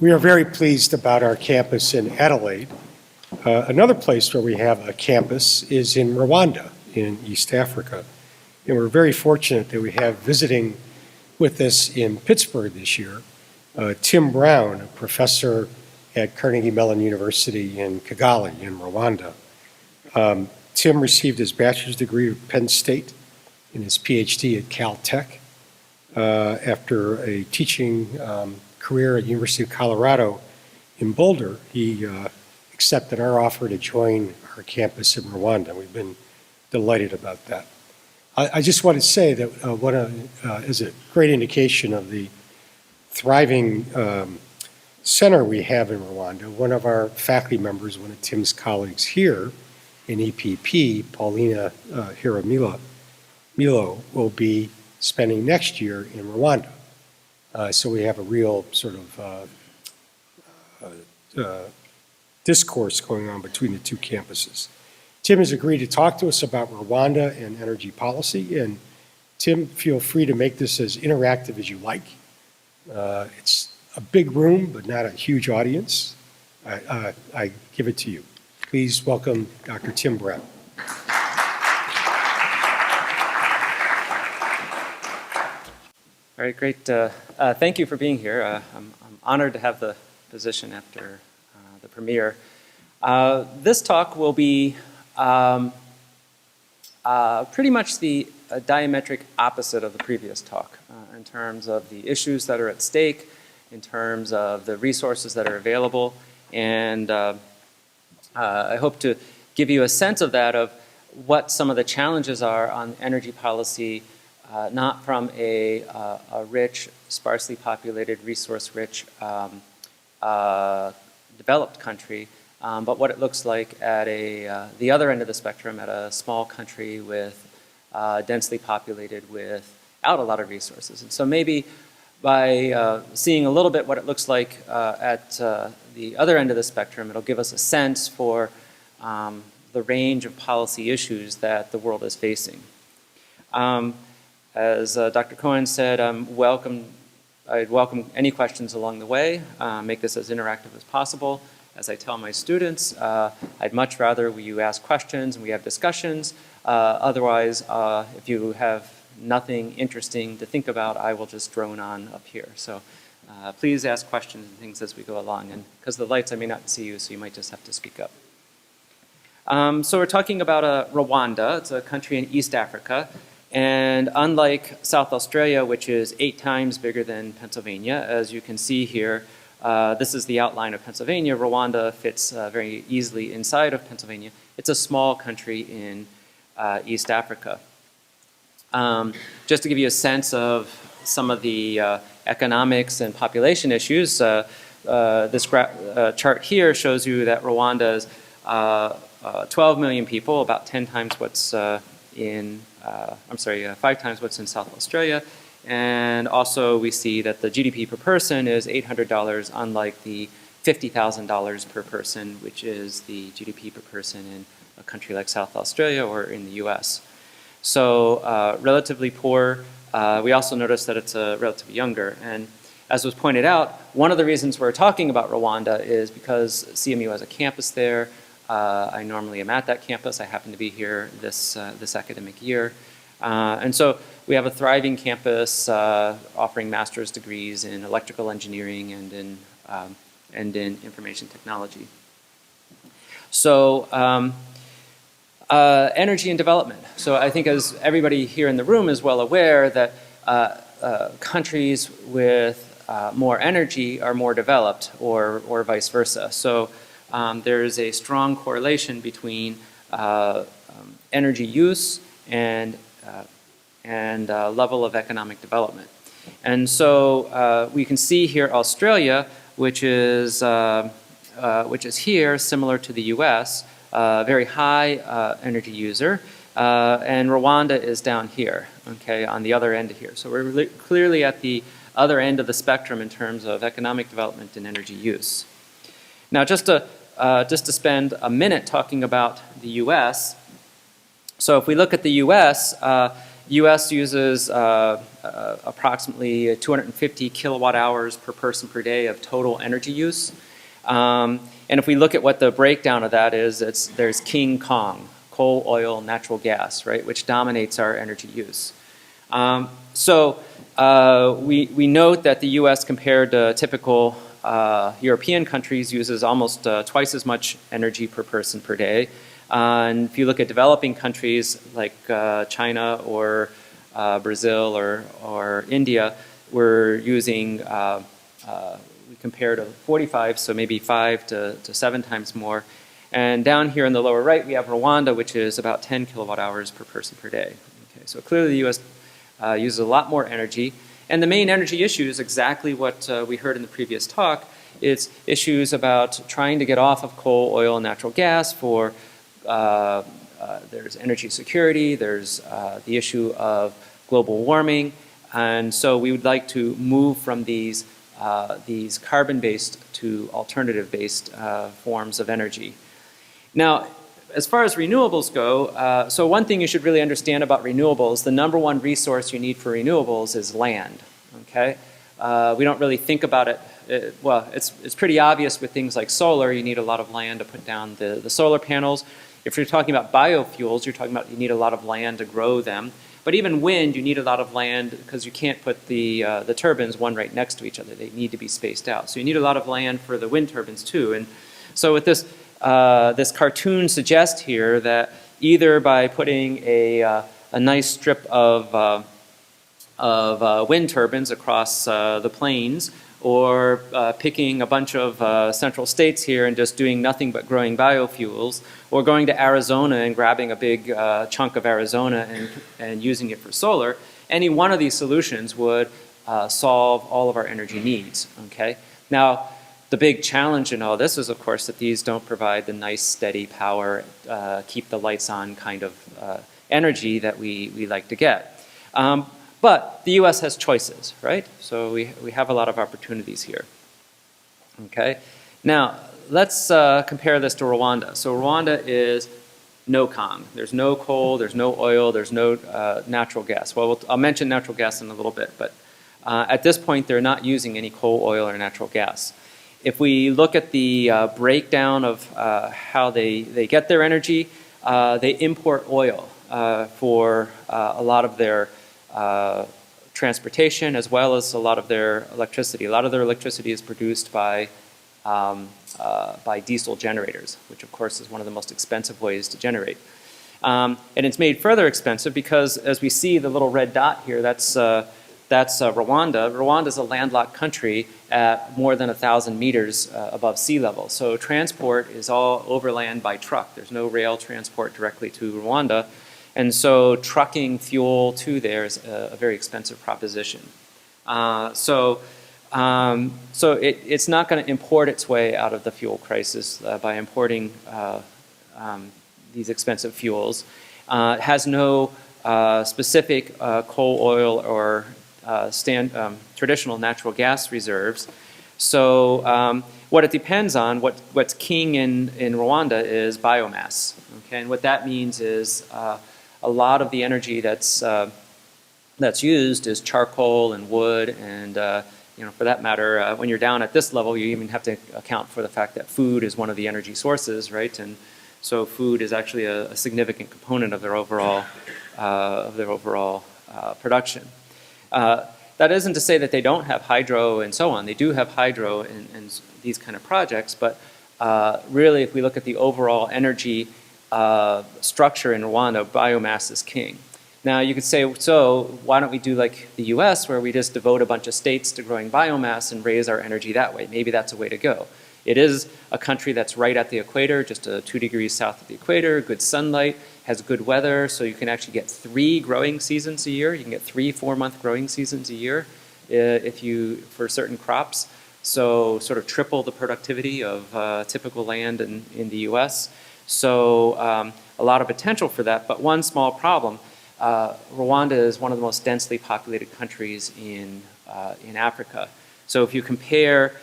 We are very pleased about our campus in Adelaide. Another place where we have a campus is in Rwanda in East Africa. And we're very fortunate that we have visiting with us in Pittsburgh this year, Tim Brown, a professor at Carnegie Mellon University in Kigali in Rwanda. Tim received his bachelor's degree at Penn State and his PhD at Caltech. After a teaching career at University of Colorado in Boulder, he accepted our offer to join our campus in Rwanda. We've been delighted about that. I just want to say that what is a great indication of the thriving center we have in Rwanda. One of our faculty members, one of Tim's colleagues here in EPP, Paulina Hiramilo, will be spending next year in Rwanda. So we have a real sort of discourse going on between the two campuses. Tim has agreed to talk to us about Rwanda and energy policy. And Tim, feel free to make this as interactive as you like. It's a big room, but not a huge audience. I give it to you. Please welcome Dr. Tim Brown. All right, great. Thank you for being here. I'm honored to have the position after the premiere. This talk will be pretty much the diametric opposite of the previous talk in terms of the issues that are at stake, in terms of the resources that are available, and I hope to give you a sense of that, of what some of the challenges are on energy policy, not from a rich, sparsely populated, resource-rich, developed country, but what it looks like at the other end of the spectrum, at a small country with densely populated without a lot of resources. And so maybe by seeing a little bit what it looks like at the other end of the spectrum, it'll give us a sense for the range of policy issues that the world is facing. As Dr. Cohen said, I'd welcome any questions along the way, make this as interactive as possible. As I tell my students, I'd much rather you ask questions and we have discussions. Otherwise, if you have nothing interesting to think about, I will just drone on up here. So please ask questions and things as we go along. And because of the lights, I may not see you, so you might just have to speak up. So we're talking about Rwanda. It's a country in East Africa. And unlike South Australia, which is 8 times bigger than Pennsylvania, as you can see here, this is the outline of Pennsylvania. Rwanda fits very easily inside of Pennsylvania. It's a small country in East Africa. Just to give you a sense of some of the economics and population issues, this chart here shows you that Rwanda is 12 million people, about 10 times what's 5 times what's in South Australia. And also we see that the GDP per person is $800, unlike the $50,000 per person, which is the GDP per person in a country like South Australia or in the US. So relatively poor. We also notice that it's relatively younger. And as was pointed out, one of the reasons we're talking about Rwanda is because CMU has a campus there. I normally am at that campus. I happen to be here this academic year. And so we have a thriving campus offering master's degrees in electrical engineering and in information technology. So energy and development. So I think, as everybody here in the room is well aware, that countries with more energy are more developed, or vice versa. So there is a strong correlation between energy use and level of economic development. And so we can see here Australia, which is here, similar to the US, very high energy user, and Rwanda is down here, okay, on the other end of here. So we're clearly at the other end of the spectrum in terms of economic development and energy use. Now, just to spend a minute talking about the US, so if we look at the US, U.S. uses approximately 250 kilowatt hours per person per day of total energy use. And if we look at what the breakdown of that is, there's King Kong, coal, oil, natural gas, right, which dominates our energy use. We note that the U.S. compared to typical European countries uses almost twice as much energy per person per day. And if you look at developing countries like China or Brazil or India, we're using, we compare to 45, so maybe 5 to 7 times more. And down here in the lower right, we have Rwanda, which is about 10 kilowatt hours per person per day. Okay, so clearly the U.S. Uses a lot more energy. And the main energy issue is exactly what we heard in the previous talk. It's issues about trying to get off of coal, oil, and natural gas for there's energy security, there's the issue of global warming, and so we would like to move from these carbon-based to alternative-based forms of energy. Now, as far as renewables go, so one thing you should really understand about renewables, the number one resource you need for renewables is land, okay? We don't really think about it. Well, it's pretty obvious with things like solar, you need a lot of land to put down the solar panels. If you're talking about biofuels, you're talking about you need a lot of land to grow them. But even wind, you need a lot of land because you can't put the turbines one right next to each other. They need to be spaced out. So you need a lot of land for the wind turbines too. And so with this, this cartoon suggests here that either by putting a nice strip of wind turbines across the plains, or picking a bunch of central states here and just doing nothing but growing biofuels, or going to Arizona and grabbing a big chunk of Arizona and using it for solar, any one of these solutions would solve all of our energy needs, okay? Now, the big challenge in all this is, of course, that these don't provide the nice, steady power, keep the lights on kind of energy that we like to get. But the U.S. has choices, right? So we have a lot of opportunities here. Okay? Now, let's compare this to Rwanda. So Rwanda is no Kong. There's no coal, there's no oil, there's no natural gas. Well, I'll mention natural gas in a little bit, but at this point, they're not using any coal, oil, or natural gas. If we look at the breakdown of how they get their energy, they import oil for a lot of their transportation, as well as a lot of their electricity. A lot of their electricity is produced by diesel generators, which of course is one of the most expensive ways to generate. And it's made further expensive because, as we see the little red dot here, that's Rwanda. Rwanda is a landlocked country at more than 1,000 meters above sea level. So transport is all overland by truck. There's no rail transport directly to Rwanda. And so trucking fuel to there is a very expensive proposition. So it's not going to import its way out of the fuel crisis by importing these expensive fuels. It has no specific coal, oil, or traditional natural gas reserves. So what it depends on, what's king in Rwanda is biomass. Okay? And what that means is a lot of the energy that's used is charcoal and wood, and for that matter, when you're down at this level, you even have to account for the fact that food is one of the energy sources, right? And so food is actually a significant component of their overall production. That isn't to say that they don't have hydro and so on. They do have hydro in these kind of projects, but really, if we look at the overall energy structure in Rwanda, biomass is king. Now you could say, so why don't we do like the US, where we just devote a bunch of states to growing biomass and raise our energy that way? Maybe that's a way to go. It is a country that's right at the equator, just 2 degrees south of the equator, good sunlight, has good weather, so you can actually get 3 growing seasons a year. You can get 3 4-month growing seasons a year for certain crops. So sort of triple the productivity of typical land in the US. So a lot of potential for that, but one small problem. Rwanda is one of the most densely populated countries in Africa. So if you compare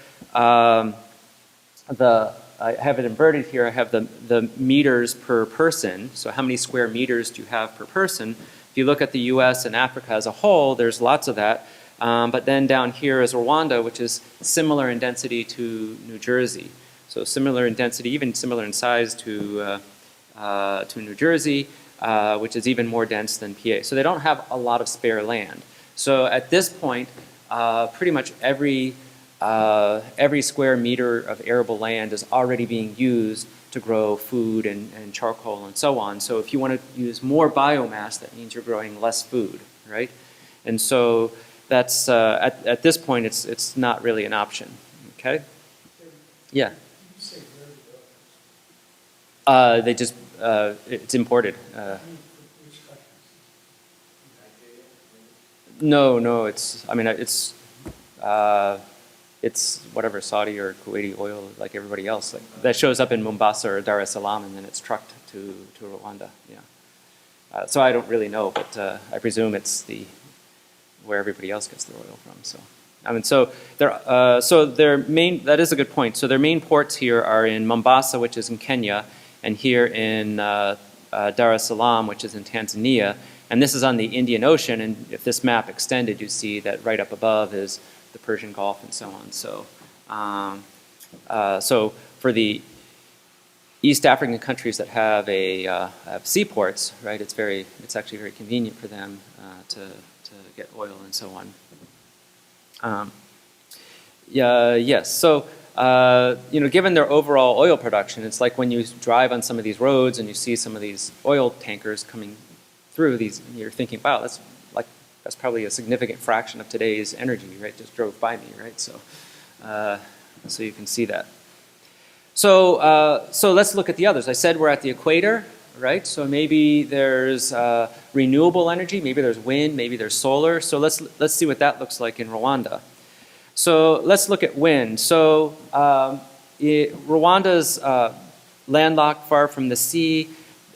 I have it inverted here, I have the meters per person, so how many square meters do you have per person? If you look at the US and Africa as a whole, there's lots of that. But then down here is Rwanda, which is similar in density to New Jersey. So similar in density, even similar in size to New Jersey, which is even more dense than PA. So they don't have a lot of spare land. So at this point, pretty much every square meter of arable land is already being used to grow food and charcoal and so on. So if you want to use more biomass, that means you're growing less food, right? And so that's, at this point, it's not really an option, okay? Yeah. They just, it's imported. No, it's, I mean, it's whatever, Saudi or Kuwaiti oil, like everybody else. Like, that shows up in Mombasa or Dar es Salaam, and then it's trucked to Rwanda. Yeah. So I don't really know, but I presume it's where everybody else gets their oil from. So, I mean, so their main, that is a good point. So their main ports here are in Mombasa, which is in Kenya, and here in Dar es Salaam, which is in Tanzania. And this is on the Indian Ocean, and if this map extended, you see that right up above is the Persian Gulf and so on. So, so for the East African countries that have have seaports, right, it's actually very convenient for them to get oil and so on. Yes. So, you know, given their overall oil production, it's like when you drive on some of these roads and you see some of these oil tankers coming through these, and you're thinking, wow, that's probably a significant fraction of today's energy, right? Just drove by me, right? So, so you can see that. So, so let's look at the others. I said we're at the equator, right? So maybe there's renewable energy, maybe there's wind, maybe there's solar. So let's see what that looks like in Rwanda. So let's look at wind. So Rwanda's landlocked, far from the sea.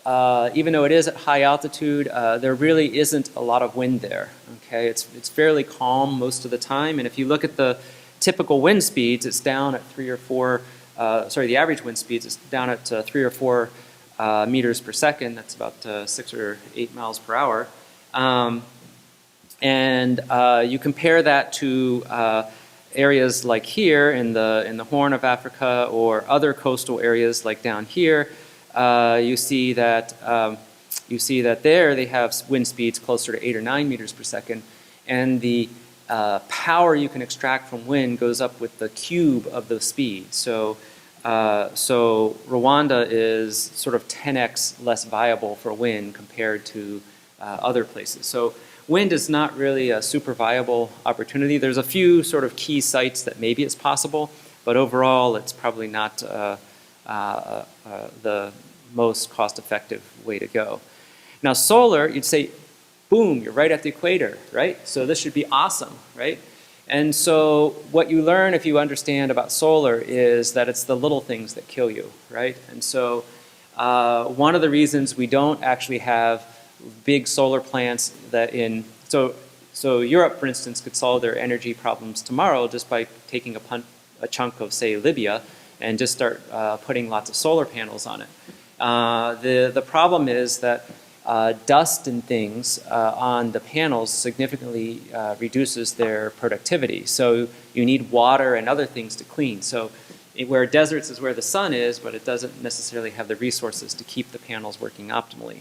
Even though it is at high altitude, there really isn't a lot of wind there. Okay, it's fairly calm most of the time, and if you look at the typical wind speeds, it's down at 3 or 4. The average wind speeds is down at 3 or 4 meters per second. That's about 6 or 8 miles per hour, and you compare that to areas like here in the Horn of Africa or other coastal areas like down here. You see that there they have wind speeds closer to 8 or 9 meters per second, and the power you can extract from wind goes up with the cube of the speed. So, so Rwanda is sort of 10x less viable for wind compared to other places. So wind is not really a super viable opportunity. There's a few sort of key sites that maybe it's possible, but overall it's probably not the most cost-effective way to go. Now solar, you'd say, boom, you're right at the equator, right? So this should be awesome, right? And so what you learn if you understand about solar is that it's the little things that kill you, right? And so one of the reasons we don't actually have big solar plants that so Europe, for instance, could solve their energy problems tomorrow just by taking a chunk of, say, Libya and just start putting lots of solar panels on it. The problem is that dust and things on the panels significantly reduces their productivity. So you need water and other things to clean. So where deserts is where the sun is, but it doesn't necessarily have the resources to keep the panels working optimally.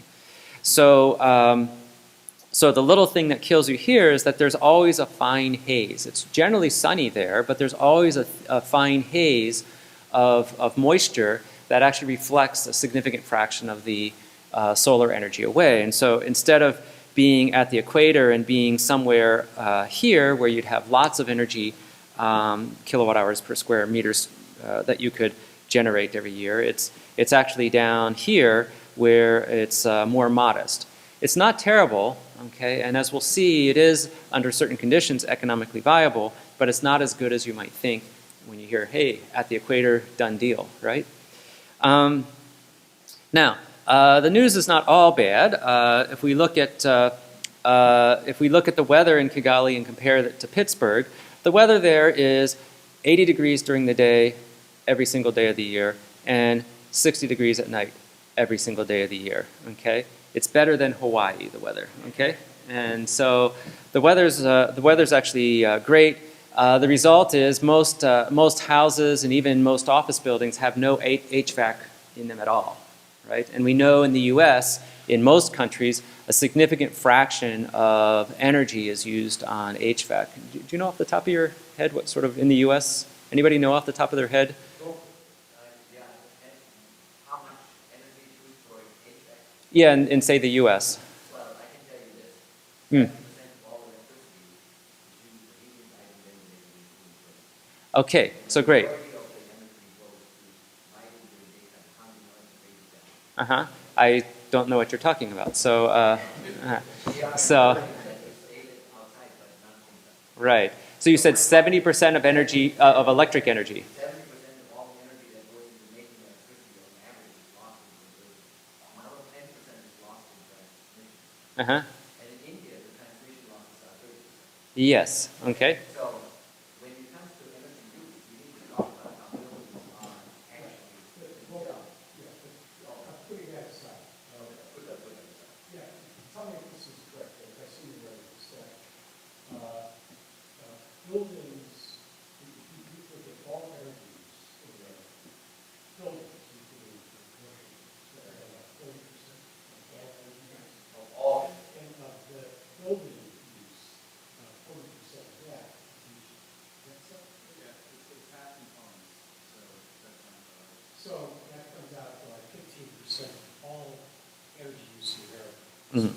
So, so the little thing that kills you here is that there's always a fine haze. It's generally sunny there, but there's always a fine haze of moisture that actually reflects a significant fraction of the solar energy away. And so instead of being at the equator and being somewhere here where you'd have lots of energy, kilowatt hours per square meters that you could generate every year, it's actually down here where it's more modest. It's not terrible, okay, and as we'll see, it is under certain conditions economically viable, but it's not as good as you might think when you hear, hey, at the equator, done deal, right? Now, the news is not all bad. If we look at the weather in Kigali and compare it to Pittsburgh, the weather there is 80 degrees during the day, every single day of the year, and 60 degrees at night, every single day of the year. Okay, it's better than Hawaii, the weather, okay? And so the weather's actually great. The result is most houses and even most office buildings have no HVAC in them at all, right? And we know in the US, in most countries, a significant fraction of energy is used on HVAC. Do you know off the top of your head what sort of in the US? Anybody know off the top of their head? How much energy is used for HVAC? Yeah, in say the US. Well, I can tell you this. 70% of all electricity is used for heating, lighting, ventilation, and cooling. Okay, so great. The majority of the energy goes to lighting during daytime, 100 million to 80%. I don't know what you're talking about. So, right. So you said 70% of energy, of electric energy. 70% of all the energy that goes into making electricity on average is lost in conversion. Another 10% is lost in transmission. And in India, the transmission losses are 30%. Yes. Okay. So when it comes to energy use, we need to talk about how buildings are actually. Hold on. I'm putting that aside. Put that aside. Yeah, tell me if this is correct, because I see the right that buildings, you look at all energy use in the buildings, including commercial, so I have about 40% of all energy use. Of all. And of the building use, 40% of that is that's up. Yeah, it's half components, so that's not So that comes out to like 15% of all energy use in America. Mhm.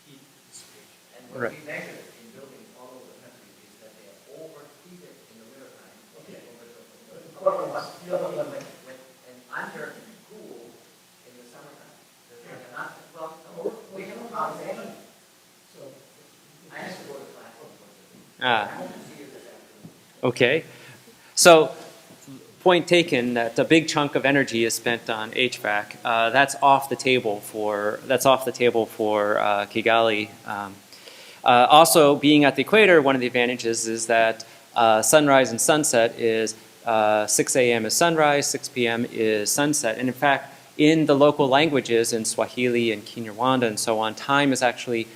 Heat dissipation. And what Right. we measure in buildings all over the country is that they are overheated in the wintertime. Okay. But the problem is, and undercooled in the summertime. There's like enough, well, no, we have a conversation. So I have to go to class. Ah. I want to see you this afternoon. Okay. So, point taken that a big chunk of energy is spent on HVAC. That's off the table for Kigali. Also, being at the equator, one of the advantages is that sunrise and sunset is 6 a.m. is sunrise, 6 p.m. is sunset. And in fact, in the local languages, in Swahili and Kinyarwanda and so on, time is actually,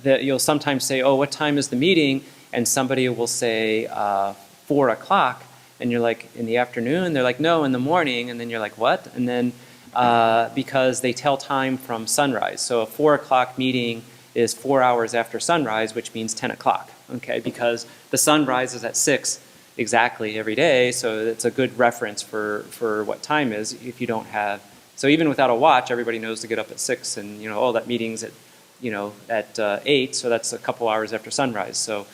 you'll sometimes say, oh, what time is the meeting? And somebody will say 4 o'clock. And you're like, in the afternoon? They're like, no, in the morning. And then you're like, what? And then because they tell time from sunrise. So a 4 o'clock meeting is 4 hours after sunrise, which means 10 o'clock, okay? Because the sun rises at 6 exactly every day, so it's a good reference for what time is if you don't have, so even without a watch, everybody knows to get up at 6 and, you know, oh, that meeting's at, you know, at 8, so that's a couple hours after sunrise. So,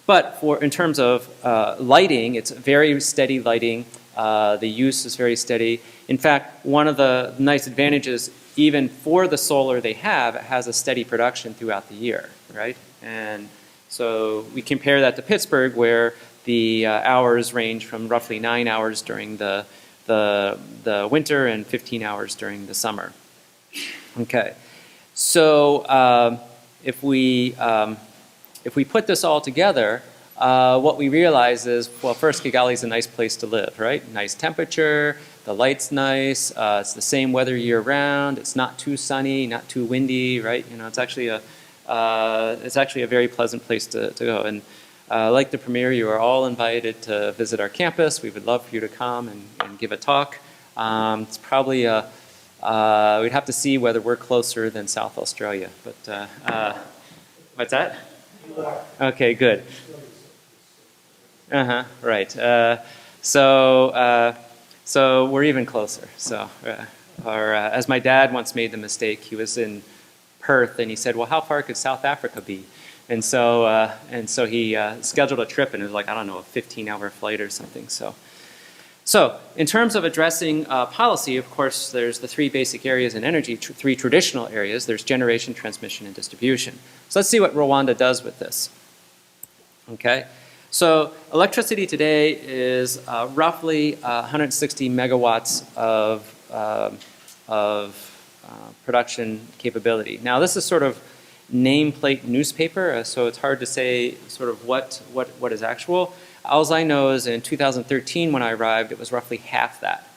but in terms of lighting, it's very steady lighting. The use is very steady. In fact, one of the nice advantages, even for the solar they have, it has a steady production throughout the year, right? And so we compare that to Pittsburgh, where the hours range from roughly 9 hours during the winter and 15 hours during the summer. Okay, so if we put this all together, what we realize is, well, first, Kigali is a nice place to live, right? Nice temperature, the light's nice, it's the same weather year-round, it's not too sunny, not too windy, right? You know, it's actually a very pleasant place to go. And like the Premier, you are all invited to visit our campus. We would love for you to come and give a talk. It's probably, we'd have to see whether we're closer than South Australia, but what's that? Okay, good. Right. So we're even closer. So, as my dad once made the mistake, he was in Perth and he said, "Well, how far could South Africa be?" And so he scheduled a trip, and it was like, I don't know, a 15-hour flight or something. So in terms of addressing policy, of course, there's the three basic areas in energy, three traditional areas. There's generation, transmission, and distribution. So let's see what Rwanda does with this. Okay. So electricity today is roughly 160 megawatts of production capability. Now this is sort of nameplate newspaper, so it's hard to say sort of what is actual. All I know is in 2013 when I arrived, it was roughly half that.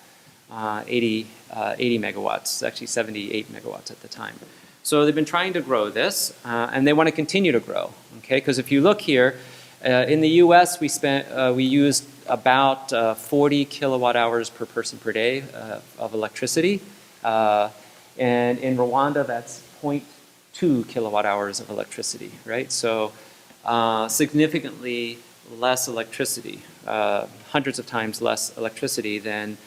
80 megawatts, actually 78 megawatts at the time. So they've been trying to grow this, and they want to continue to grow. Okay, because if you look here, in the U.S. we used about 40 kilowatt hours per person per day of electricity, and in Rwanda that's 0.2 kilowatt hours of electricity, right? So significantly less electricity, hundreds of times less electricity than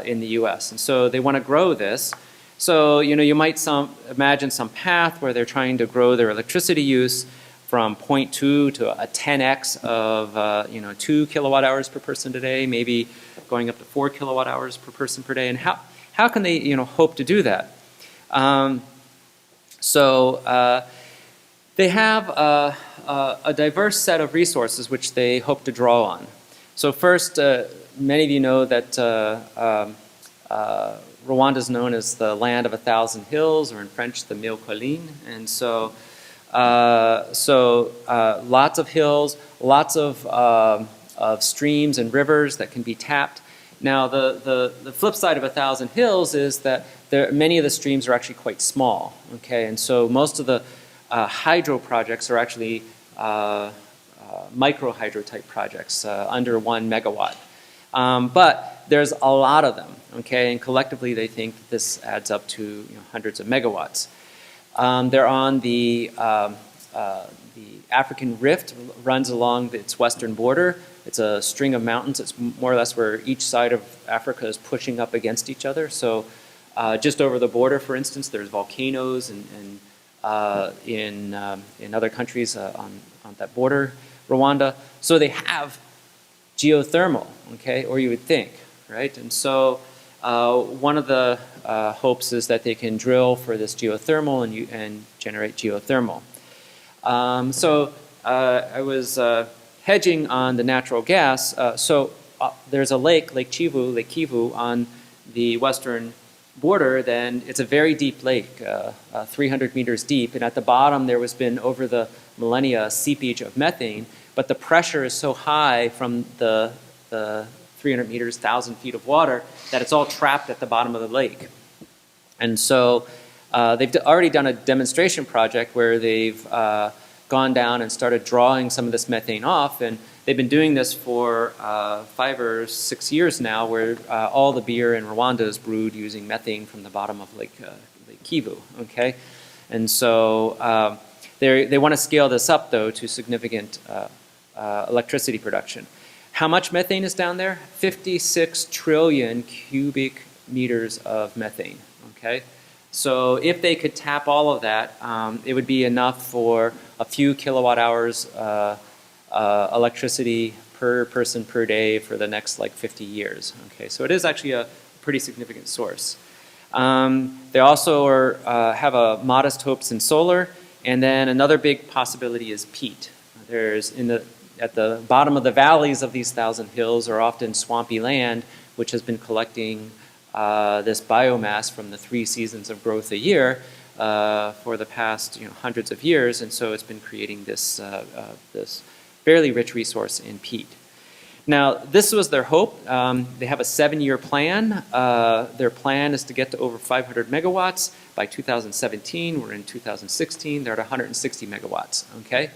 in the U.S. And so they want to grow this. So, you know, you might imagine some path where they're trying to grow their electricity use from 0.2 to a 10x of, you know, 2 kilowatt hours per person a day, maybe going up to 4 kilowatt hours per person per day. And how can they, you know, hope to do that? They have a diverse set of resources which they hope to draw on. So first, many of you know that Rwanda is known as the land of 1,000 hills, or in French, the Mille Collines. And so, lots of hills, lots of streams and rivers that can be tapped. Now, the flip side of 1,000 hills is that many of the streams are actually quite small. Okay, and so most of the hydro projects are actually micro hydro type projects, under 1 megawatt. But there's a lot of them, okay, and collectively they think that this adds up to, you know, hundreds of megawatts. They're on the African Rift, runs along its western border. It's a string of mountains. It's more or less where each side of Africa is pushing up against each other. So just over the border, for instance, there's volcanoes and in other countries on that border, Rwanda. So they have geothermal, okay, or you would think, right? And so one of the hopes is that they can drill for this geothermal and generate geothermal. I was hedging on the natural gas. There's a lake, Lake Kivu, on the western border. Then it's a very deep lake, 300 meters deep, and at the bottom there has been over the millennia seepage of methane, but the pressure is so high from the 300 meters, 1,000 feet of water, that it's all trapped at the bottom of the lake. And so they've already done a demonstration project where they've gone down and started drawing some of this methane off, and they've been doing this for 5 or 6 years now, where all the beer in Rwanda is brewed using methane from the bottom of Lake Kivu, okay? And so they want to scale this up, though, to significant electricity production. How much methane is down there? 56 trillion cubic meters of methane, okay? So if they could tap all of that, it would be enough for a few kilowatt hours electricity per person per day for the next like 50 years, okay? So it is actually a pretty significant source. They also have a modest hopes in solar, and then another big possibility is peat. There's at the bottom of the valleys of these 1,000 hills are often swampy land, which has been collecting this biomass from the 3 seasons of growth a year for the past hundreds of years, and so it's been creating this this fairly rich resource in peat. Now, this was their hope. They have a 7-year plan. Their plan is to get to over 500 megawatts by 2017. We're in 2016. They're at 160 megawatts. Okay,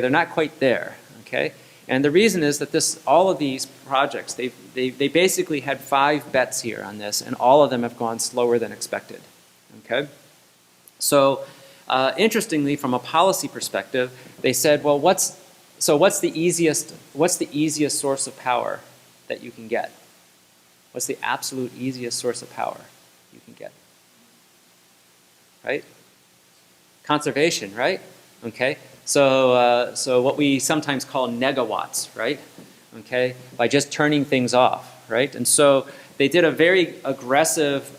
they're not quite there. Okay, and the reason is that all of these projects, they basically had 5 bets here on this, and all of them have gone slower than expected. Okay, so interestingly, from a policy perspective, they said, well, what's the easiest source of power that you can get? What's the absolute easiest source of power you can get? Right? Conservation, right? Okay. So what we sometimes call negawatts, right? Okay. By just turning things off, right? And so they did a very aggressive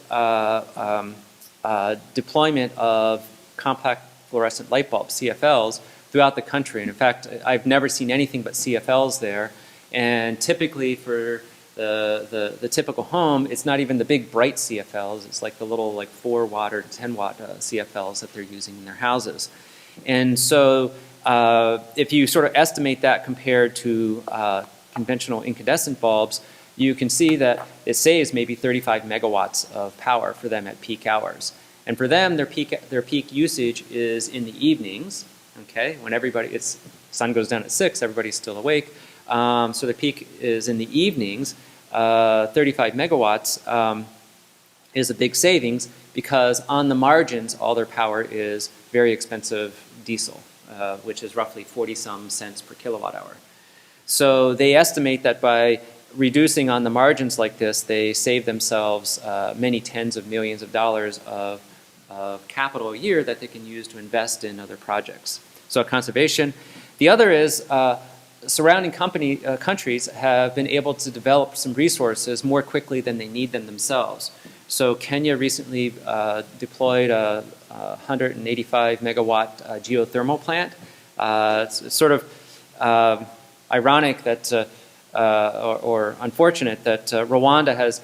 deployment of compact fluorescent light bulbs, CFLs, throughout the country. And in fact, I've never seen anything but CFLs there. And typically for the typical home, it's not even the big bright CFLs. It's like the little 4 watt or 10 watt CFLs that they're using in their houses. And so if you sort of estimate that compared to conventional incandescent bulbs, you can see that it saves maybe 35 megawatts of power for them at peak hours. And for them, their peak usage is in the evenings, okay, when sun goes down at 6, everybody's still awake. So the peak is in the evenings. 35 megawatts is a big savings because on the margins, all their power is very expensive diesel, which is roughly 40-some cents per kilowatt hour. So they estimate that by reducing on the margins like this, they save themselves many tens of millions of dollars of capital a year that they can use to invest in other projects. So conservation. The other is surrounding countries have been able to develop some resources more quickly than they need them themselves. So Kenya recently deployed a 185 megawatt geothermal plant. It's sort of ironic that, or unfortunate that Rwanda has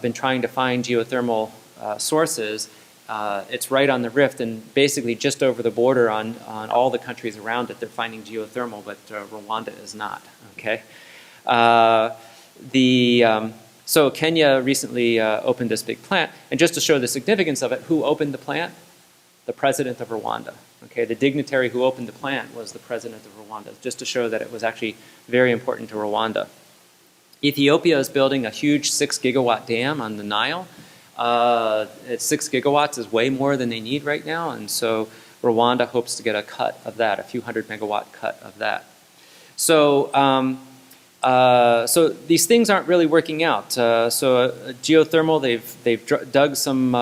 been trying to find geothermal sources. It's right on the rift and basically just over the border on all the countries around it. They're finding geothermal, but Rwanda is not, okay? So Kenya recently opened this big plant, and just to show the significance of it, who opened the plant? The president of Rwanda, okay? The dignitary who opened the plant was the president of Rwanda, just to show that it was actually very important to Rwanda. Ethiopia is building a huge 6 gigawatt dam on the Nile. It's 6 gigawatts is way more than they need right now, and so Rwanda hopes to get a cut of that, a few 100 megawatt cut of that. So, so these things aren't really working out. Geothermal, they've dug some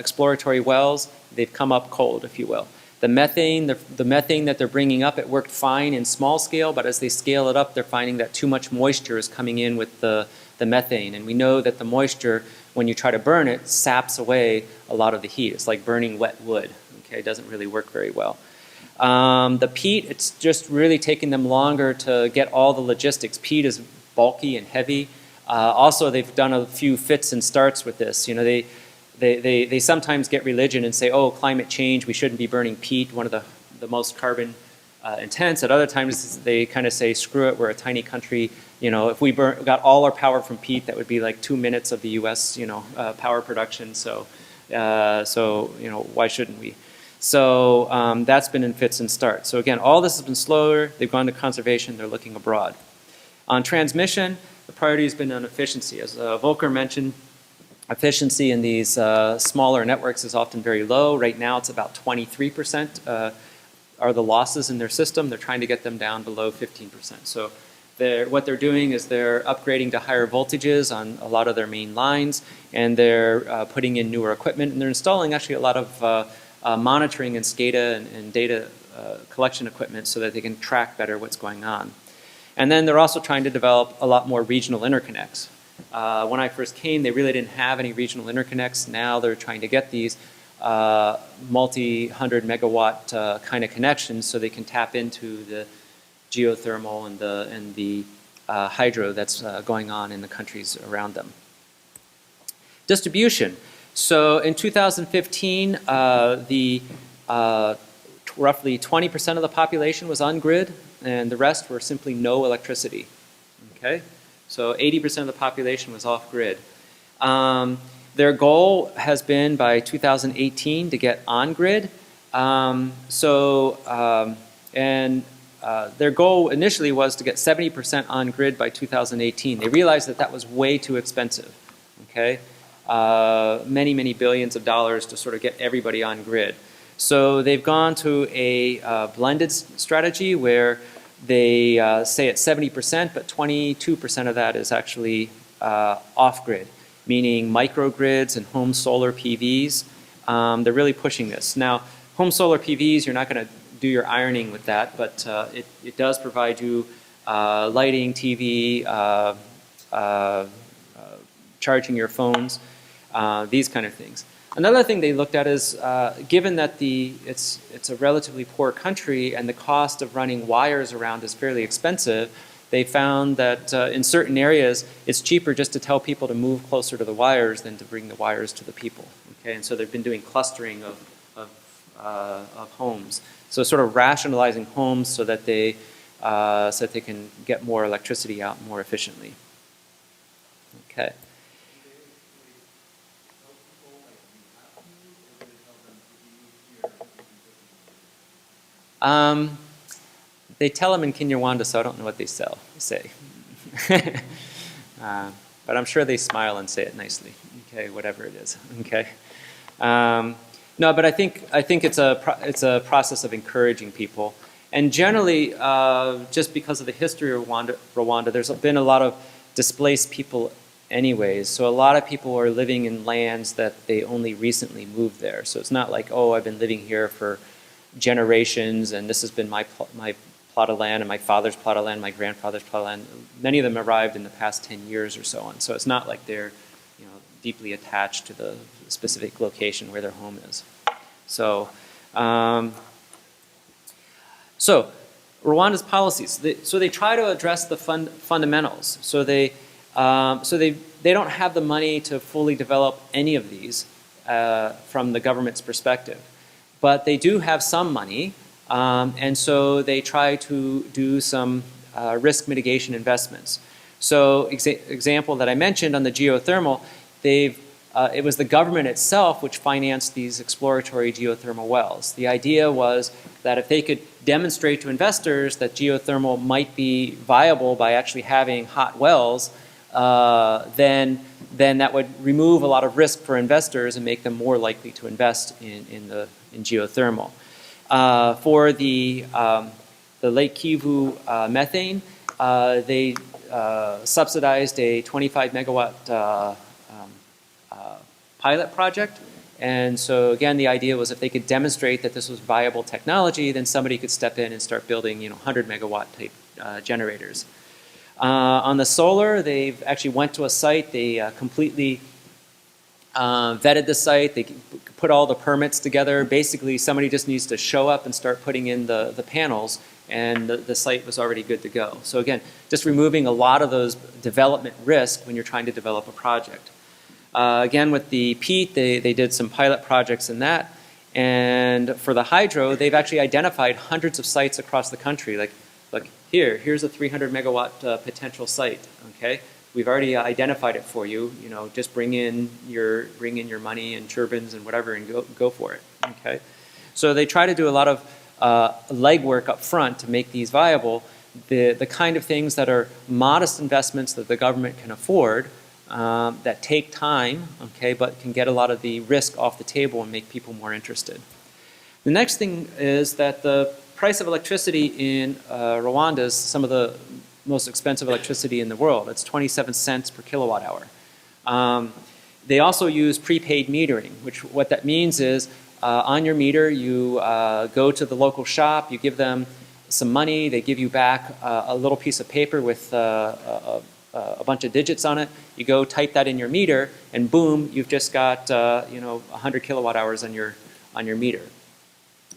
exploratory wells. They've come up cold, if you will. The methane that they're bringing up, it worked fine in small scale, but as they scale it up, they're finding that too much moisture is coming in with the methane. And we know that the moisture, when you try to burn it, saps away a lot of the heat. It's like burning wet wood. Okay, it doesn't really work very well. The peat, it's just really taking them longer to get all the logistics. Peat is bulky and heavy. Also, they've done a few fits and starts with this. You know, they sometimes get religion and say, oh, climate change, we shouldn't be burning peat, one of the most carbon intense. At other times, they kind of say, screw it, we're a tiny country. You know, if we got all our power from peat, that would be like 2 minutes of the U.S. Power production. So you know, why shouldn't we? So that's been in fits and starts. So again, all this has been slower. They've gone to conservation. They're looking abroad. On transmission, the priority has been on efficiency. As Volker mentioned, efficiency in these smaller networks is often very low. Right now, it's about 23% are the losses in their system. They're trying to get them down below 15%. So what they're doing is they're upgrading to higher voltages on a lot of their main lines, and they're putting in newer equipment, and they're installing actually a lot of monitoring and SCADA and data collection equipment so that they can track better what's going on. And then they're also trying to develop a lot more regional interconnects. When I first came, they really didn't have any regional interconnects. Now they're trying to get these multi-100 megawatt kind of connections so they can tap into the geothermal and the hydro that's going on in the countries around them. Distribution. So in 2015, roughly 20% of the population was on grid, and the rest were simply no electricity. Okay, so 80% of the population was off grid. Their goal has been by 2018 to get on grid. Their goal initially was to get 70% on grid by 2018. They realized that that was way too expensive. Okay. Many, many billions of dollars to sort of get everybody on grid. So they've gone to a blended strategy where they say it's 70%, but 22% of that is actually off-grid, meaning microgrids and home solar PVs. They're really pushing this. Now, home solar PVs, you're not going to do your ironing with that, but it does provide you lighting, TV, charging your phones, these kind of things. Another thing they looked at is, given that it's a relatively poor country and the cost of running wires around is fairly expensive, they found that in certain areas it's cheaper just to tell people to move closer to the wires than to bring the wires to the people. Okay, and so they've been doing clustering of homes. So sort of rationalizing homes so that they can get more electricity out more efficiently. Okay. They tell them in Kinyarwanda, so I don't know what they say. But I'm sure they smile and say it nicely. Okay, whatever it is. Okay. No, but I think it's a process of encouraging people, and generally, just because of the history of Rwanda, there's been a lot of displaced people, anyways. So a lot of people are living in lands that they only recently moved there. So it's not like, oh, I've been living here for generations, and this has been my plot of land, and my father's plot of land, my grandfather's plot of land. Many of them arrived in the past 10 years or so on. So it's not like they're, deeply attached to the specific location where their home is. So, Rwanda's policies. They try to address the fundamentals. So they don't have the money to fully develop any of these from the government's perspective, but they do have some money, and so they try to do some risk mitigation investments. So, example that I mentioned on the geothermal. It was the government itself which financed these exploratory geothermal wells. The idea was that if they could demonstrate to investors that geothermal might be viable by actually having hot wells, then that would remove a lot of risk for investors and make them more likely to invest in geothermal. For the Lake Kivu methane, they subsidized a 25 megawatt pilot project. And so again, the idea was if they could demonstrate that this was viable technology, then somebody could step in and start building 100 megawatt type generators. On the solar, they've actually went to a site, they completely vetted the site, they put all the permits together. Basically, somebody just needs to show up and start putting in the panels, and the site was already good to go. So again, just removing a lot of those development risk when you're trying to develop a project. Again, with the peat, they did some pilot projects in that. And for the hydro, they've actually identified hundreds of sites across the country. Like, look, here's a 300 megawatt potential site, okay? We've already identified it for you. Just bring in your money and turbines and whatever and go for it, okay? So they try to do a lot of legwork up front to make these viable. The kind of things that are modest investments that the government can afford, that take time, okay, but can get a lot of the risk off the table and make people more interested. The next thing is that the price of electricity in Rwanda is some of the most expensive electricity in the world. It's 27 cents per kilowatt hour. They also use prepaid metering, what that means is on your meter you go to the local shop, you give them some money, they give you back a little piece of paper with a bunch of digits on it. You go type that in your meter, and boom, you've just got 100 kilowatt hours on your meter.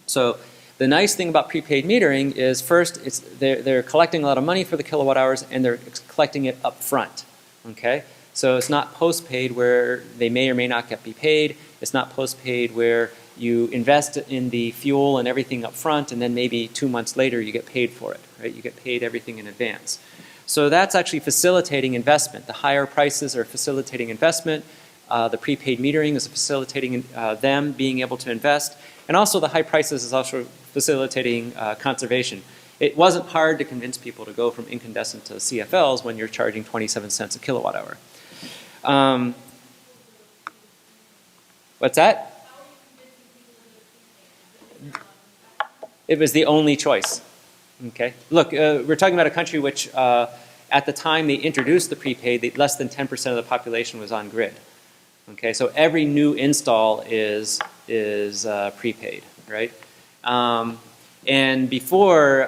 So the nice thing about prepaid metering is first, they're collecting a lot of money for the kilowatt hours, and they're collecting it up front. Okay, so it's not postpaid where they may or may not be paid. It's not postpaid where you invest in the fuel and everything up front, and then maybe 2 months later you get paid for it. Right? You get paid everything in advance. So that's actually facilitating investment. The higher prices are facilitating investment. The prepaid metering is facilitating them being able to invest. And also the high prices is also facilitating conservation. It wasn't hard to convince people to go from incandescent to CFLs when you're charging 27 cents a kilowatt hour. What's that? It was the only choice. Okay. Look, we're talking about a country which, at the time they introduced the prepaid, less than 10% of the population was on grid. Okay, so every new install is prepaid, right? And before,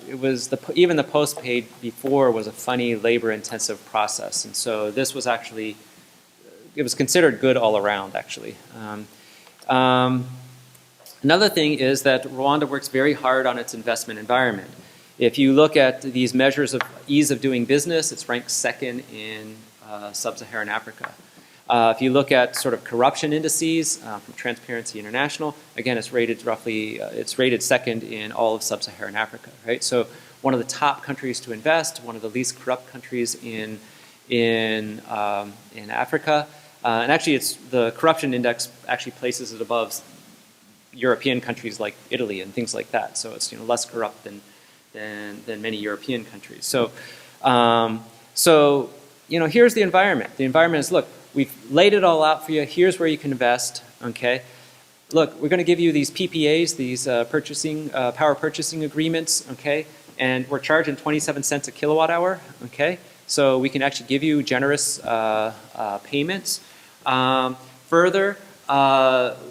it was even the postpaid before was a funny labor-intensive process, and so this was actually, it was considered good all around, actually. Another thing is that Rwanda works very hard on its investment environment. If you look at these measures of ease of doing business, it's ranked second in sub-Saharan Africa. If you look at sort of corruption indices from Transparency International, again, it's rated roughly, it's rated second in all of sub-Saharan Africa, right? So one of the top countries to invest, one of the least corrupt countries in in Africa. And actually, the corruption index actually places it above European countries like Italy and things like that. So it's less corrupt than many European countries. So here's the environment. The environment is, look, we've laid it all out for you. Here's where you can invest. Okay, look, we're going to give you these PPAs, these power purchasing agreements. Okay, and we're charging 27 cents a kilowatt hour. Okay, so we can actually give you generous payments. Further,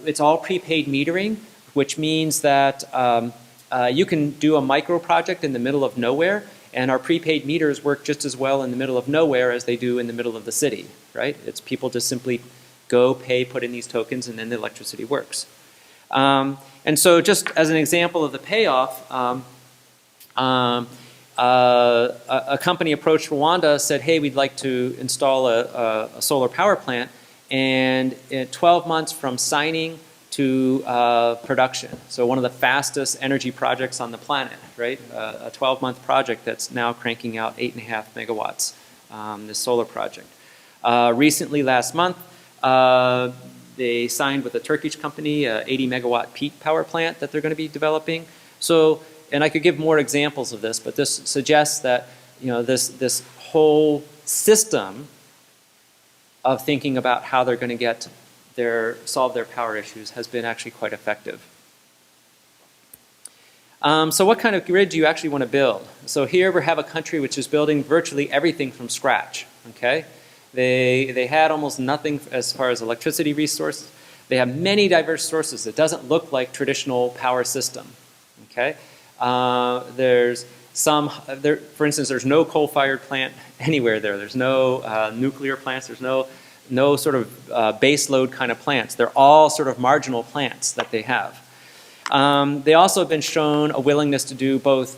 it's all prepaid metering, which means that you can do a micro project in the middle of nowhere, and our prepaid meters work just as well in the middle of nowhere as they do in the middle of the city, right? It's people just simply go, pay, put in these tokens, and then the electricity works. And so just as an example of the payoff, a company approached Rwanda, said, hey, we'd like to install a solar power plant, and in 12 months from signing to production. So one of the fastest energy projects on the planet, right? A 12-month project that's now cranking out 8.5 megawatts, this solar project. Recently, last month, they signed with a Turkish company, an 80 megawatt peak power plant that they're going to be developing. So, and I could give more examples of this, but this suggests that this whole system of thinking about how they're going to solve their power issues has been actually quite effective. So what kind of grid do you actually want to build? So here we have a country which is building virtually everything from scratch. Okay, they had almost nothing as far as electricity resources. They have many diverse sources. It doesn't look like traditional power system. Okay, there's for instance, there's no coal-fired plant anywhere there. There's no nuclear plants. There's no sort of base load kind of plants. They're all sort of marginal plants that they have. They also have been shown a willingness to do both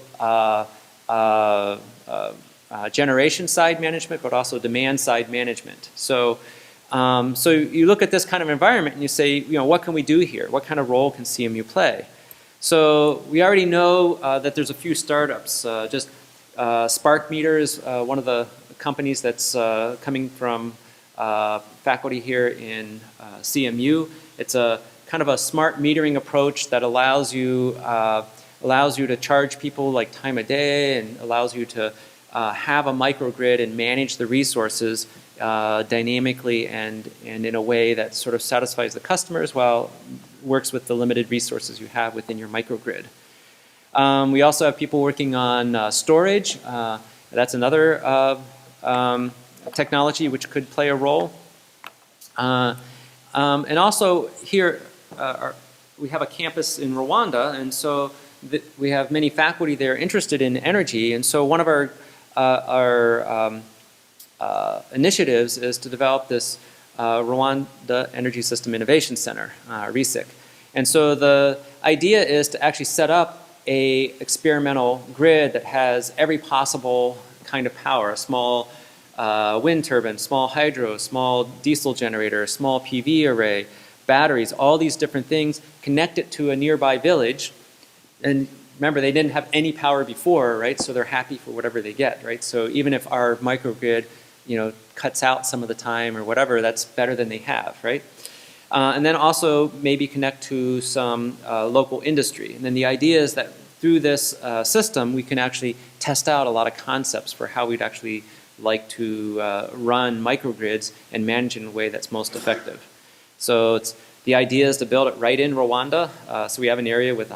generation side management, but also demand side management. So, so you look at this kind of environment and you say, what can we do here? What kind of role can CMU play? So we already know that there's a few startups. Just Spark Meter is one of the companies that's coming from faculty here in CMU. It's a kind of a smart metering approach that allows you to charge people like time of day, and allows you to have a microgrid and manage the resources dynamically and in a way that sort of satisfies the customers while works with the limited resources you have within your microgrid. We also have people working on storage. That's another technology which could play a role. And also here we have a campus in Rwanda, and so we have many faculty there interested in energy, and so one of our initiatives is to develop this Rwanda Energy System Innovation Center, RESIC. And so the idea is to actually set up a experimental grid that has every possible kind of power, a small wind turbine, small hydro, small diesel generator, small PV array, batteries, all these different things, connect it to a nearby village. And remember, they didn't have any power before, right? So they're happy for whatever they get, right? So even if our microgrid, cuts out some of the time or whatever, that's better than they have, right? And then also maybe connect to some local industry. And then the idea is that through this system, we can actually test out a lot of concepts for how we'd actually like to run microgrids and manage in a way that's most effective. So the idea is to build it right in Rwanda. So we have an area with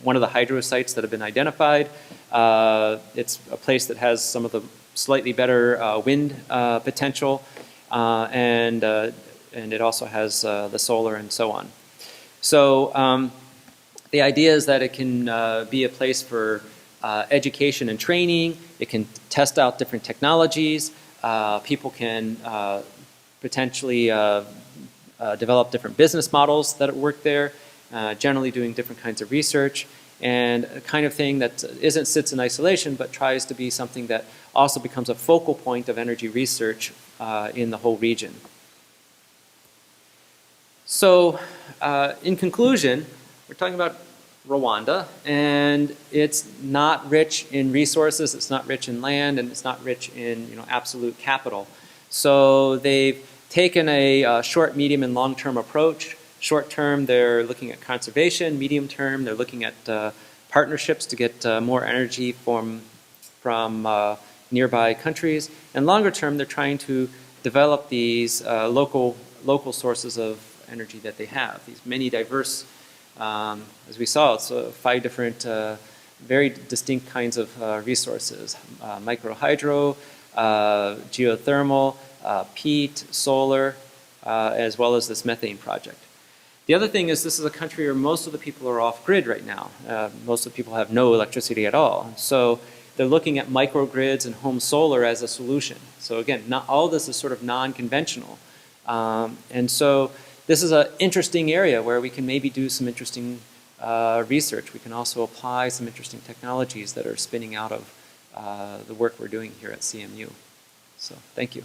one of the hydro sites that have been identified. It's a place that has some of the slightly better wind potential, and it also has the solar and so on. So the idea is that it can be a place for education and training. It can test out different technologies. People can potentially develop different business models that work there, generally doing different kinds of research, and a kind of thing that sits in isolation, but tries to be something that also becomes a focal point of energy research in the whole region. So in conclusion, we're talking about Rwanda, and it's not rich in resources, it's not rich in land, and it's not rich in absolute capital. So they've taken a short, medium, and long-term approach. Short term, they're looking at conservation. Medium term, they're looking at partnerships to get more energy from nearby countries. And longer term, they're trying to develop these local sources of energy that they have. These many diverse, as we saw, it's 5 different, very distinct kinds of resources: microhydro, geothermal, peat, solar, as well as this methane project. The other thing is this is a country where most of the people are off grid right now. Most of the people have no electricity at all. So they're looking at microgrids and home solar as a solution. So again, not all this is sort of non-conventional. And so this is an interesting area where we can maybe do some interesting research. We can also apply some interesting technologies that are spinning out of the work we're doing here at CMU. So thank you.